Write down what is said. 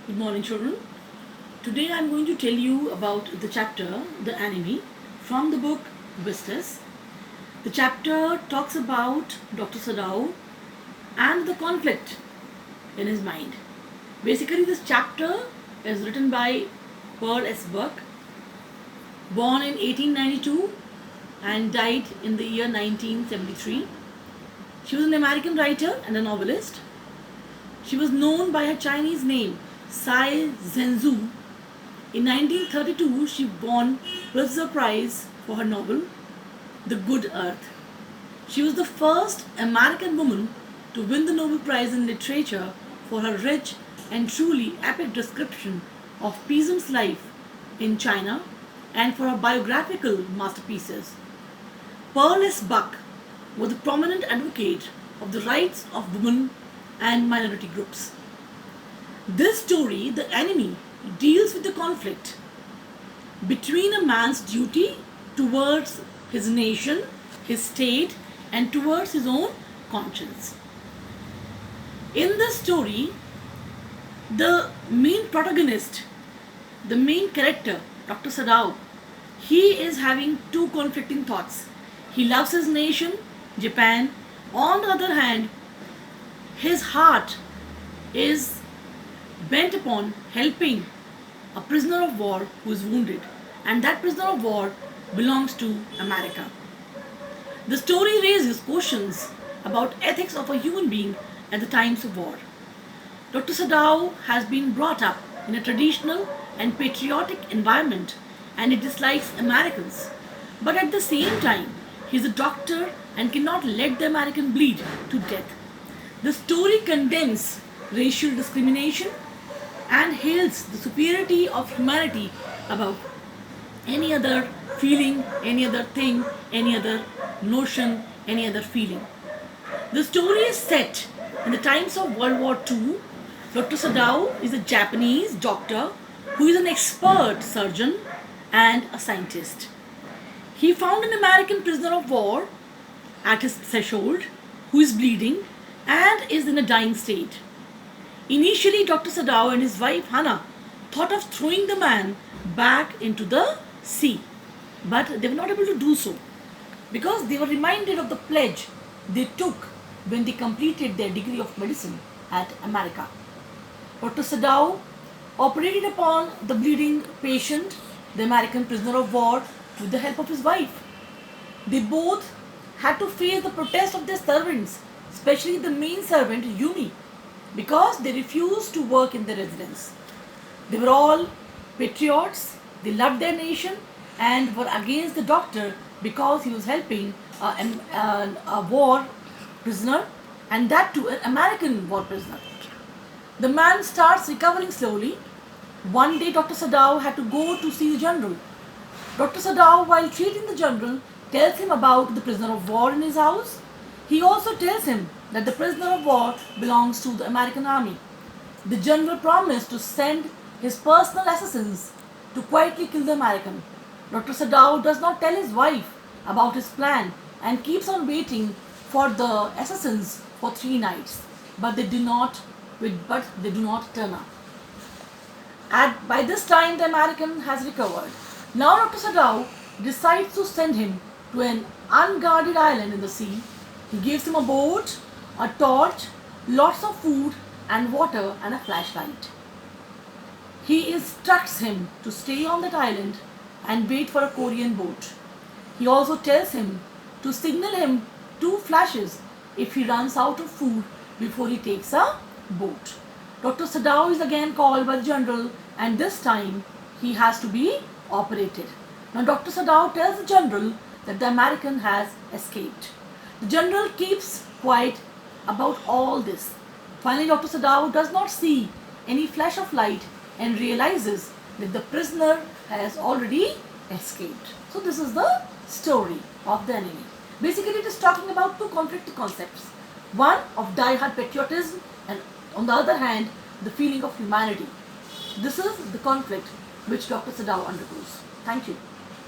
Good morning, children. Today I am going to tell you about the chapter The Enemy from the book Vistas. The chapter talks about Dr. Sadao and the conflict in his mind. Basically, this chapter is written by Pearl S. Buck, born in 1892 and died in the year 1973. She was an American writer and a novelist. She was known by her Chinese name, Sai Zhenzu. In 1932, she won Pulitzer Prize for her novel, The Good Earth. She was the first American woman to win the Nobel Prize in Literature for her rich and truly epic description of peasant's life in China and for her biographical masterpieces. Pearl S. Buck was a prominent advocate of the rights of women and minority groups. This story, The Enemy, deals with the conflict between a man's duty towards his nation, his state, and towards his own conscience. In this story, the main protagonist, the main character, Dr. Sadao, he is having two conflicting thoughts. He loves his nation, Japan. On the other hand, his heart is bent upon helping a prisoner of war who is wounded, and that prisoner of war belongs to America. The story raises questions about ethics of a human being at the times of war. Dr. Sadao has been brought up in a traditional and patriotic environment and he dislikes Americans. But at the same time, he is a doctor and cannot let the American bleed to death. The story condemns racial discrimination and hails the superiority of humanity above any other feeling, any other thing, any other notion, any other feeling. The story is set in the times of World War II. Dr. Sadao is a Japanese doctor who is an expert surgeon and a scientist. He found an American prisoner of war at his threshold who is bleeding and is in a dying state. Initially, Dr. Sadao and his wife Hannah thought of throwing the man back into the sea, but they were not able to do so because they were reminded of the pledge they took when they completed their degree of medicine at America. Dr. Sadao operated upon the bleeding patient, the American prisoner of war, with the help of his wife. They both had to face the protest of their servants, especially the main servant, Yumi, because they refused to work in the residence. They were all patriots, they loved their nation and were against the doctor because he was helping a war prisoner, and that too an American war prisoner. The man starts recovering slowly. One day Dr. Sadao had to go to see the general. Dr. Sadao, while treating the general, tells him about the prisoner of war in his house. He also tells him that the prisoner of war belongs to the American army. The general promised to send his personal assassins to quietly kill the American. Dr. Sadao does not tell his wife about his plan and keeps on waiting for the assassins for 3 nights, but they do not turn up. By this time, the American has recovered. Now Dr. Sadao decides to send him to an unguarded island in the sea. He gives him a boat, a torch, lots of food and water and a flashlight. He instructs him to stay on that island and wait for a Korean boat. He also tells him to signal him 2 flashes if he runs out of food before he takes a boat. Dr. Sadao is again called by the general and this time he has to be operated. Now Dr. Sadao tells the general that the American has escaped. The general keeps quiet about all this. Finally, Dr. Sadao does not see any flash of light and realizes that the prisoner has already escaped. So this is the story of The Enemy. Basically, it is talking about 2 conflicting concepts. One of die-hard patriotism and on the other hand, the feeling of humanity. This is the conflict which Dr. Sadao undergoes. Thank you.